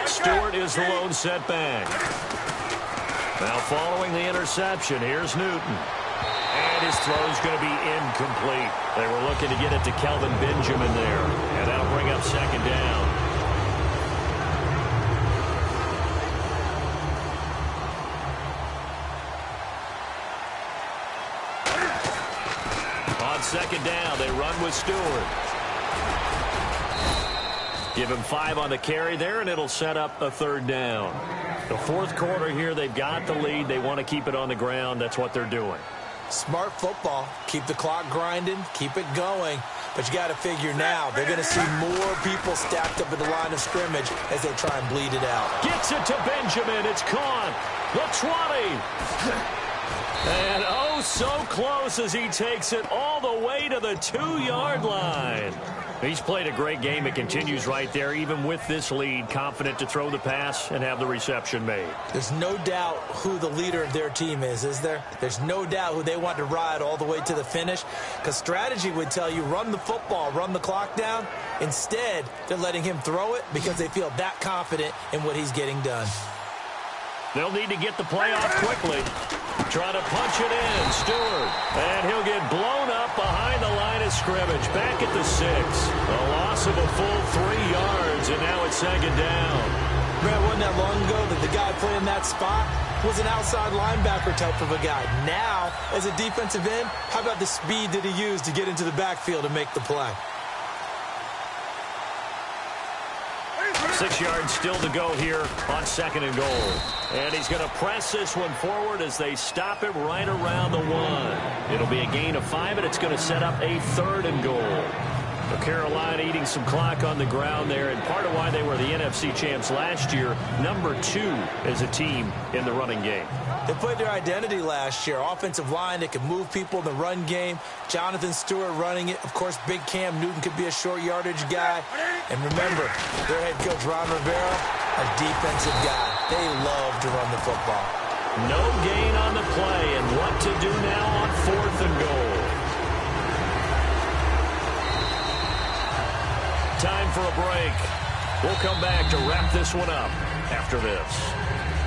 Stewart is the lone setback. Now following the interception, here's Newton. And his throw's going to be incomplete. They were looking to get it to Kelvin Benjamin there. And that'll bring up second down. On second down, they run with Stewart. Give him 5 on the carry there, and it'll set up a third down. The fourth quarter here, they've got the lead. They want to keep it on the ground. That's what they're doing. Smart football. Keep the clock grinding. Keep it going. But you got to figure now, they're going to see more people stacked up at the line of scrimmage as they try and bleed it out. Gets it to Benjamin. It's caught. The 20. And oh, so close as he takes it all the way to the 2-yard line. He's played a great game. It continues right there, even with this lead, confident to throw the pass and have the reception made. There's no doubt who the leader of their team is there? There's no doubt who they want to ride all the way to the finish, because strategy would tell you run the football, run the clock down. Instead, they're letting him throw it because they feel that confident in what he's getting done. They'll need to get the play off quickly. Trying to punch it in, Stewart. And he'll get blown up behind the line of scrimmage. Back at the 6. A loss of a full 3 yards, and now it's second down. Man, wasn't that long ago that the guy playing that spot was an outside linebacker type of a guy. Now, as a defensive end, how about the speed that he used to get into the backfield and make the play? 6 yards still to go here on second and goal. And he's going to press this one forward as they stop it right around the 1. It'll be a gain of 5, and it's going to set up a third and goal. Carolina eating some clock on the ground there, and part of why they were the NFC champs last year, number 2 as a team in the running game. They played their identity last year. Offensive line that could move people in the run game. Jonathan Stewart running it. Of course, big Cam Newton could be a short yardage guy. And remember, their head coach, Ron Rivera, a defensive guy. They love to run the football. No gain on the play, and what to do now on fourth and goal. Time for a break. We'll come back to wrap this one up after this.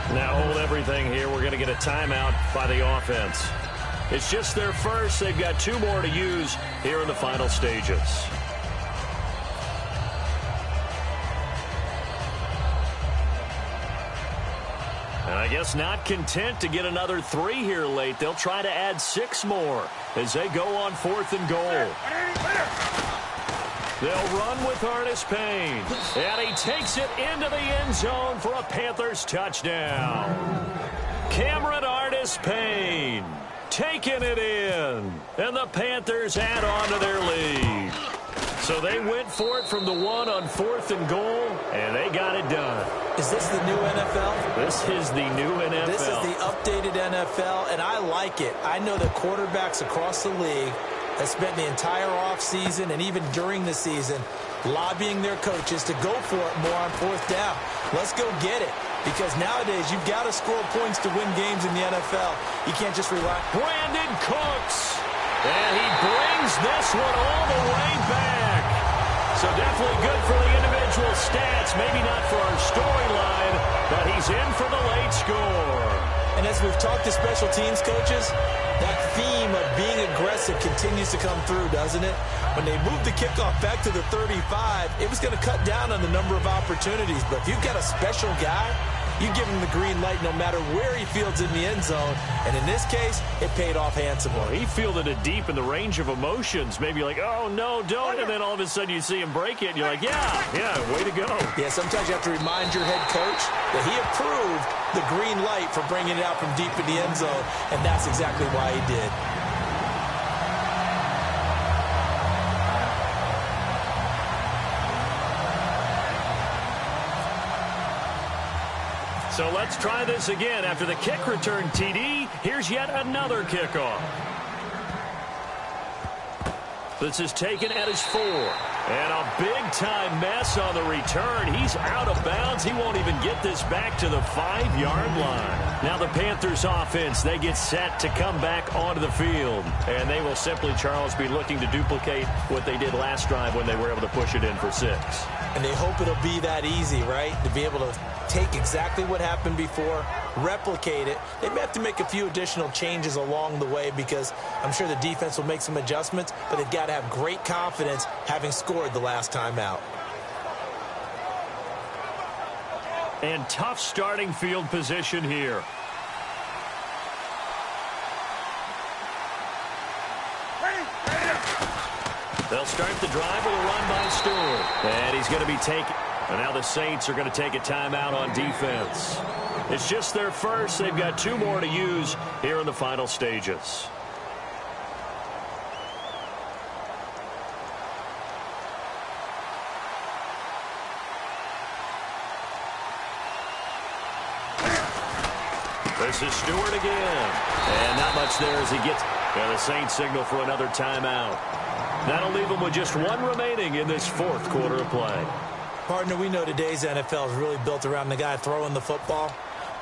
Now hold everything here. We're going to get a timeout by the offense. It's just their first. They've got 2 more to use here in the final stages. And I guess not content to get another 3 here late. They'll try to add 6 more as they go on fourth and goal. They'll run with Ernest Payne. And he takes it into the end zone for a Panthers touchdown. Cameron Artis-Payne taking it in. And the Panthers add on to their lead. So they went for it from the 1 on fourth and goal, and they got it done. Is this the new NFL? This is the new NFL. This is the updated NFL, and I like it. I know that quarterbacks across the league have spent the entire offseason and even during the season lobbying their coaches to go for it more on fourth down. Let's go get it. Because nowadays, you've got to score points to win games in the NFL. You can't just rely. Brandon Cooks. And he brings this one all the way back. So definitely good for the individual stats. Maybe not for our storyline, but he's in for the late score. And as we've talked to special teams coaches, that theme of being aggressive continues to come through, doesn't it? When they moved the kickoff back to the 35, it was going to cut down on the number of opportunities. But if you've got a special guy, you give him the green light no matter where he fields in the end zone. And in this case, it paid off handsomely. Well, he fielded it deep in the range of emotions. Maybe like, oh, no, don't. And then all of a sudden you see him break it, and you're like, yeah, way to go. Yeah, sometimes you have to remind your head coach that he approved the green light for bringing it out from deep in the end zone, and that's exactly why he did. So let's try this again. After the kick return TD, here's yet another kickoff. This is taken at his 4. And a big-time mess on the return. He's out of bounds. He won't even get this back to the 5-yard line. Now the Panthers offense, they get set to come back onto the field. And they will simply, Charles, be looking to duplicate what they did last drive when they were able to push it in for 6. And they hope it'll be that easy, right? To be able to take exactly what happened before, replicate it. They may have to make a few additional changes along the way because I'm sure the defense will make some adjustments, but they've got to have great confidence having scored the last time out. And tough starting field position here. They'll start the drive with a run by Stewart. And he's going to be taken. And now the Saints are going to take a timeout on defense. It's just their first. They've got 2 more to use here in the final stages. This is Stewart again. And not much there as he gets. And the Saints signal for another timeout. That'll leave them with just 1 remaining in this 4th quarter of play. Partner, we know today's NFL is really built around the guy throwing the football.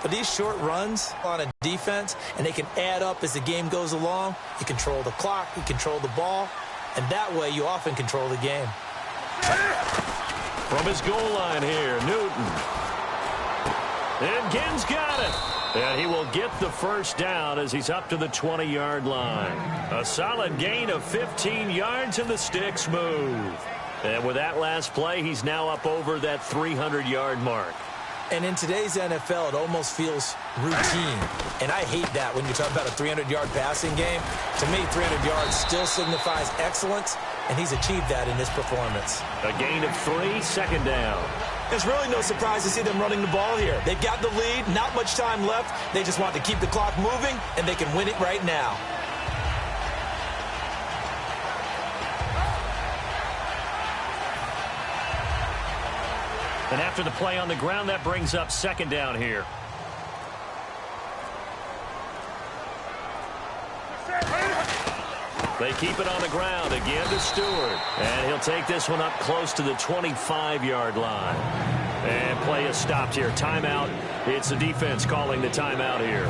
But these short runs on a defense, and they can add up as the game goes along. You control the clock, you control the ball, and that way you often control the game. From his goal line here, Newton. And Ginn's got it. And he will get the first down as he's up to the 20-yard line. A solid gain of 15 yards, and the sticks move. And with that last play, he's now up over that 300-yard mark. And in today's NFL, it almost feels routine. And I hate that when you talk about a 300-yard passing game. To me, 300 yards still signifies excellence, and he's achieved that in this performance. A gain of 3, second down. There's really no surprise to see them running the ball here. They've got the lead, not much time left. They just want to keep the clock moving, and they can win it right now. And after the play on the ground, that brings up second down here. They keep it on the ground again to Stewart. And he'll take this one up close to the 25-yard line. And play is stopped here. Timeout. It's the defense calling the timeout here.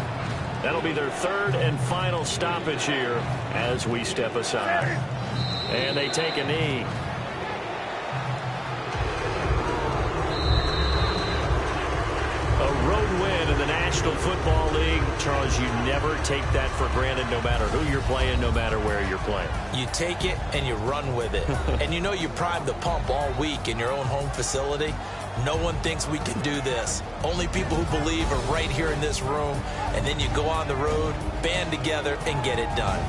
That'll be their 3rd and final stoppage here as we step aside. And they take a knee. A road win in the National Football League. Charles, you never take that for granted no matter who you're playing, no matter where you're playing. You take it and you run with it. And you know you primed the pump all week in your own home facility. No one thinks we can do this. Only people who believe are right here in this room. And then you go on the road, band together, and get it done.